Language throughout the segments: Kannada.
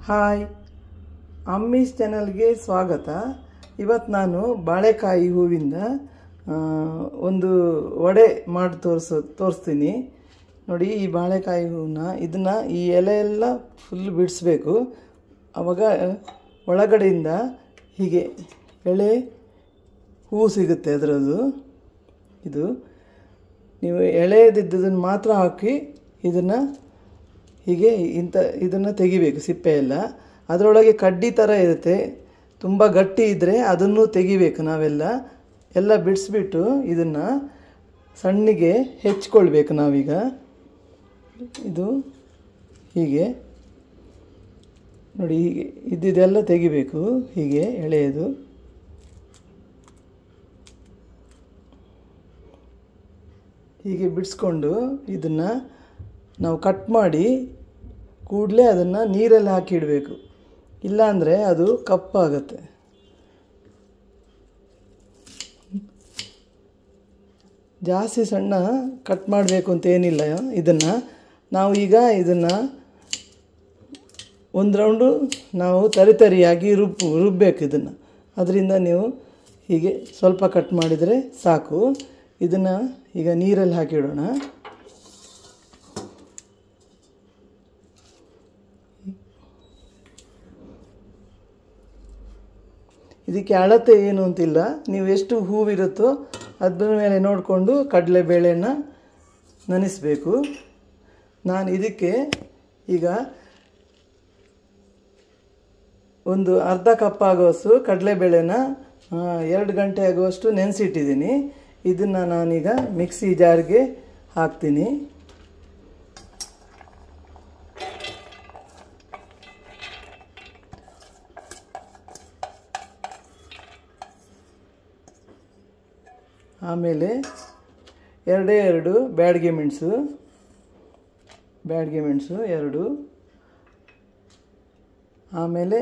ಹಾಯ್, ಅಮ್ಮೀಸ್ ಚಾನಲ್ಗೆ ಸ್ವಾಗತ. ಇವತ್ತು ನಾನು ಬಾಳೆಕಾಯಿ ಹೂವಿಂದ ಒಂದು ವಡೆ ಮಾಡಿ ತೋರಿಸ್ತೀನಿ. ನೋಡಿ, ಈ ಬಾಳೆಕಾಯಿ ಹೂವನ್ನ ಇದನ್ನು ಈ ಎಲೆ ಎಲ್ಲ ಫುಲ್ ಬಿಡಿಸ್ಬೇಕು. ಆವಾಗ ಒಳಗಡೆಯಿಂದ ಹೀಗೆ ಎಳೆ ಹೂವು ಸಿಗುತ್ತೆ. ಅದರದ್ದು ಇದು ನೀವು ಎಳೆದಿದ್ದದನ್ನು ಮಾತ್ರ ಹಾಕಿ ಇದನ್ನು ಹೀಗೆ ಇದನ್ನು ತೆಗಿಬೇಕು. ಸಿಪ್ಪೆ ಎಲ್ಲ ಅದರೊಳಗೆ ಕಡ್ಡಿ ಥರ ಇರುತ್ತೆ. ತುಂಬ ಗಟ್ಟಿ ಇದ್ದರೆ ಅದನ್ನು ತೆಗಿಬೇಕು. ನಾವೆಲ್ಲ ಬಿಡಿಸ್ಬಿಟ್ಟು ಇದನ್ನು ಸಣ್ಣಗೆ ಹೆಚ್ಕೊಳ್ಬೇಕು. ನಾವೀಗ ಇದು ಹೀಗೆ ನೋಡಿ, ಹೀಗೆ ಇದೆಲ್ಲ ತೆಗಿಬೇಕು. ಹೀಗೆ ಎಳೆಯದು ಹೀಗೆ ಬಿಡಿಸ್ಕೊಂಡು ಇದನ್ನು ನಾವು ಕಟ್ ಮಾಡಿ ಕೂಡಲೇ ಅದನ್ನು ನೀರಲ್ಲಿ ಹಾಕಿಡಬೇಕು. ಇಲ್ಲಾಂದರೆ ಅದು ಕಪ್ಪಾಗುತ್ತೆ. ಜಾಸ್ತಿ ಸಣ್ಣ ಕಟ್ ಮಾಡಬೇಕು ಅಂತ ಏನಿಲ್ಲ. ಇದನ್ನು ನಾವು ಈಗ ಇದನ್ನು ಒಂದು ರೌಂಡು ನಾವು ತರಿಯಾಗಿ ರುಬ್ಬಬೇಕು. ಇದನ್ನು ಅದರಿಂದ ನೀವು ಹೀಗೆ ಸ್ವಲ್ಪ ಕಟ್ ಮಾಡಿದರೆ ಸಾಕು. ಇದನ್ನು ಈಗ ನೀರಲ್ಲಿ ಹಾಕಿಡೋಣ. ಇದಕ್ಕೆ ಅಳತೆ ಏನು ಅಂತಿಲ್ಲ. ನೀವು ಎಷ್ಟು ಹೂವಿರುತ್ತೋ ಅದರ ಮೇಲೆ ನೋಡಿಕೊಂಡು ಕಡಲೆಬೇಳೆಯನ್ನು ನೆನೆಸಬೇಕು. ನಾನು ಇದಕ್ಕೆ ಈಗ ಒಂದು ಅರ್ಧ ಕಪ್ ಆಗುವಷ್ಟು ಕಡಲೆಬೇಳೆನ 2 ಗಂಟೆ ಆಗುವಷ್ಟು ನೆನೆಸಿಟ್ಟಿದ್ದೀನಿ. ಇದನ್ನು ನಾನೀಗ ಮಿಕ್ಸಿ ಜಾರ್ಗೆ ಹಾಕ್ತೀನಿ. ಆಮೇಲೆ 2 ಬ್ಯಾಡಗೆ ಮೆಣಸು 2. ಆಮೇಲೆ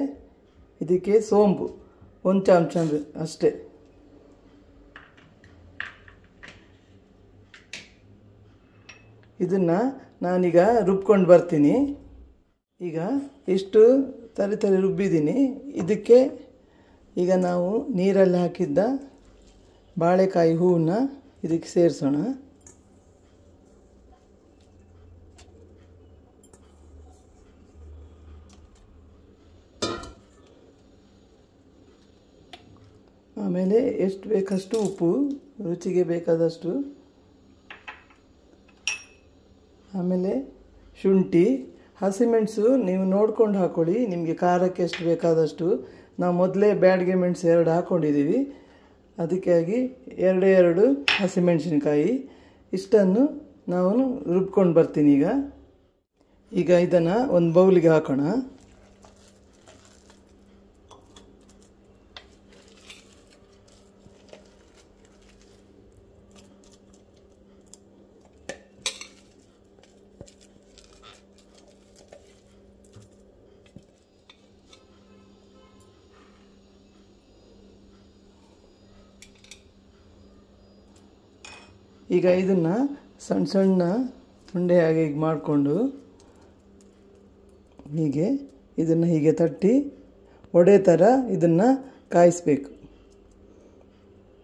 ಇದಕ್ಕೆ ಸೋಂಪು 1 ಚಮಚ ಅಷ್ಟೇ. ಇದನ್ನು ನಾನೀಗ ರುಬ್ಕೊಂಡು ಬರ್ತೀನಿ. ಈಗ ಇಷ್ಟು ತರಿ ರುಬ್ಬಿದ್ದೀನಿ. ಇದಕ್ಕೆ ಈಗ ನಾವು ನೀರಲ್ಲಿ ಹಾಕಿದ್ದ ಬಾಳೆಕಾಯಿ ಹೂವನ್ನ ಇದಕ್ಕೆ ಸೇರಿಸೋಣ. ಆಮೇಲೆ ಎಷ್ಟು ಬೇಕಷ್ಟು ಉಪ್ಪು, ರುಚಿಗೆ ಬೇಕಾದಷ್ಟು. ಆಮೇಲೆ ಶುಂಠಿ, ಹಸಿಮೆಣಸು ನೀವು ನೋಡ್ಕೊಂಡು ಹಾಕ್ಕೊಳ್ಳಿ, ನಿಮಗೆ ಖಾರಕ್ಕೆ ಎಷ್ಟು ಬೇಕಾದಷ್ಟು. ನಾವು ಮೊದಲೇ ಬ್ಯಾಡಗೆ ಮೆಣಸು 2 ಹಾಕ್ಕೊಂಡಿದ್ದೀವಿ. ಅದಕ್ಕಾಗಿ 2 ಹಸಿಮೆಣಸಿನಕಾಯಿ ಇಷ್ಟನ್ನು ನಾವು ರುಬ್ಕೊಂಡು ಬರ್ತೀನಿ. ಈಗ ಇದನ್ನು ಒಂದು ಬೌಲಿಗೆ ಹಾಕೋಣ. ಈಗ ಇದನ್ನು ಸಣ್ಣ ಸಣ್ಣ ಉಂಡೆಯಾಗಿ ಮಾಡಿಕೊಂಡು ಇದನ್ನು ಹೀಗೆ ತಟ್ಟಿ ಒಡೆ ಥರ ಇದನ್ನು ಕಾಯಿಸಬೇಕು.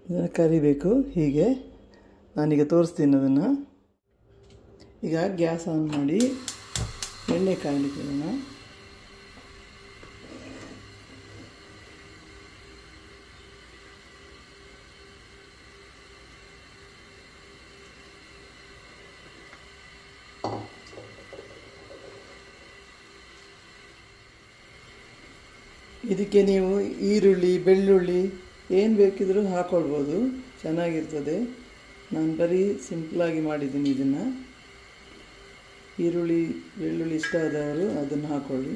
ಇದನ್ನು ಕರಿಬೇಕು. ಹೀಗೆ ನಾನೀಗ ತೋರಿಸ್ತೀನಿ ಅದನ್ನು. ಈಗ ಗ್ಯಾಸ್ ಆನ್ ಮಾಡಿ ಎಣ್ಣೆ ಕಾಯಲಿಕ್ಕೆ ಇಡೋಣ. ಇದಕ್ಕೆ ನೀವು ಈರುಳ್ಳಿ, ಬೆಳ್ಳುಳ್ಳಿ ಏನು ಬೇಕಿದ್ರೂ ಹಾಕ್ಕೊಳ್ಬೋದು, ಚೆನ್ನಾಗಿರ್ತದೆ. ನಾನು ಬರೀ ಸಿಂಪಲಾಗಿ ಮಾಡಿದ್ದೀನಿ. ಇದನ್ನು ಈರುಳ್ಳಿ, ಬೆಳ್ಳುಳ್ಳಿ ಇಷ್ಟ ಆದವರು ಅದನ್ನು ಹಾಕ್ಕೊಳ್ಳಿ.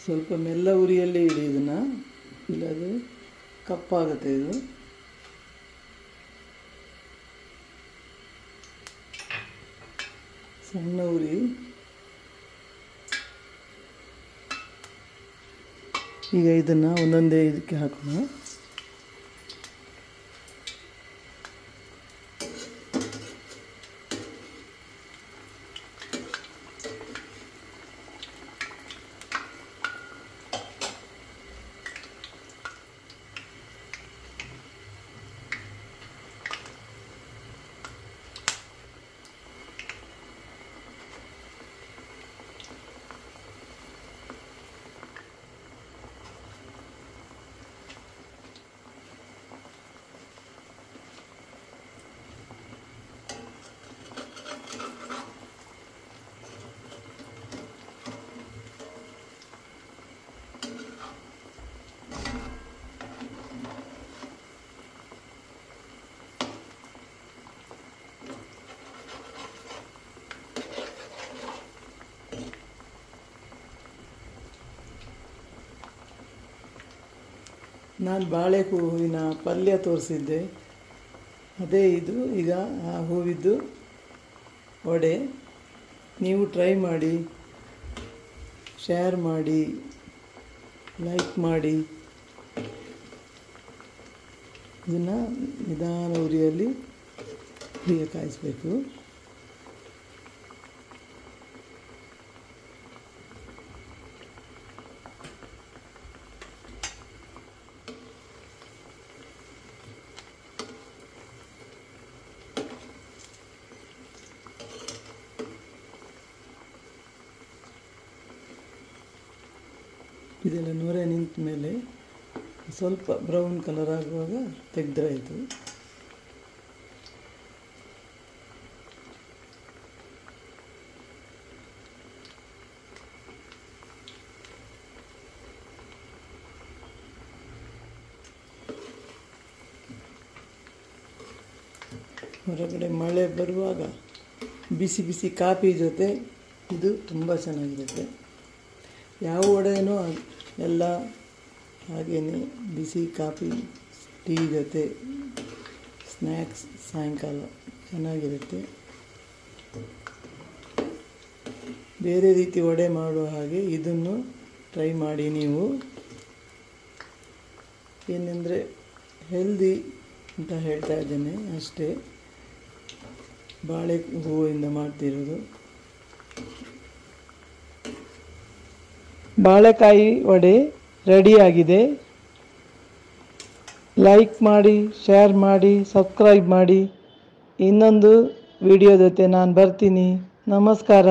ಸ್ವಲ್ಪ ಮೆಲ್ಲ ಉರಿಯಲ್ಲೇ ಇಡಿ ಇದನ್ನು, ಇಲ್ಲದೆ ಕಪ್ಪಾಗುತ್ತೆ ಇದು. ಸಣ್ಣ ಉರಿ. ಈಗ ಇದನ್ನು ಒಂದೊಂದೇ ಇದಕ್ಕೆ ಹಾಕೋಣ. ನಾನು ಬಾಳೆ ಹೂವಿನ ಪಲ್ಯ ತೋರಿಸಿದ್ದೆ, ಅದೇ ಇದು. ಈಗ ಆ ಹೂವಿದ್ದು ವಡೆ. ನೀವು ಟ್ರೈ ಮಾಡಿ, ಶೇರ್ ಮಾಡಿ, ಲೈಕ್ ಮಾಡಿ. ಇದನ್ನು ನಿಧಾನ ಉರಿಯಲ್ಲಿ ಕಾಯಿಸಬೇಕು. ಇದೆಲ್ಲ ನೊರೆ ನಿಂತ ಮೇಲೆ ಸ್ವಲ್ಪ ಬ್ರೌನ್ ಕಲರ್ ಆಗುವಾಗ ತೆಗೆದ್ರಾಯಿತು. ಹೊರಗಡೆ ಮಳೆ ಬರುವಾಗ ಬಿಸಿ ಬಿಸಿ ಕಾಫಿ ಜೊತೆ ಇದು ತುಂಬ ಚೆನ್ನಾಗಿರುತ್ತೆ. ಯಾವ ವಡೆನೂ ಎಲ್ಲ ಹಾಗೆಯೇ ಬಿಸಿ ಕಾಫಿ ಟೀ ಜೊತೆ ಸ್ನ್ಯಾಕ್ಸ್ ಸಾಯಂಕಾಲ ಚೆನ್ನಾಗಿರುತ್ತೆ. ಬೇರೆ ರೀತಿ ವಡೆ ಮಾಡುವ ಹಾಗೆ ಇದನ್ನು ಟ್ರೈ ಮಾಡಿ ನೀವು. ಏನೆಂದರೆ ಹೆಲ್ದಿ ಅಂತ ಹೇಳ್ತಾ ಇದ್ದೇನೆ ಅಷ್ಟೇ. ಬಾಳೆ ಹೂವಿಂದ ಮಾಡ್ತಿರೋದು. ಬಾಳೆಕಾಯಿ ವಡೆ ರೆಡಿಯಾಗಿದೆ. ಲೈಕ್ ಮಾಡಿ, ಶೇರ್ ಮಾಡಿ, ಸಬ್ಸ್ಕ್ರೈಬ್ ಮಾಡಿ. ಇನ್ನೊಂದು ವಿಡಿಯೋ ಜೊತೆ ನಾನು ಬರ್ತೀನಿ. ನಮಸ್ಕಾರ.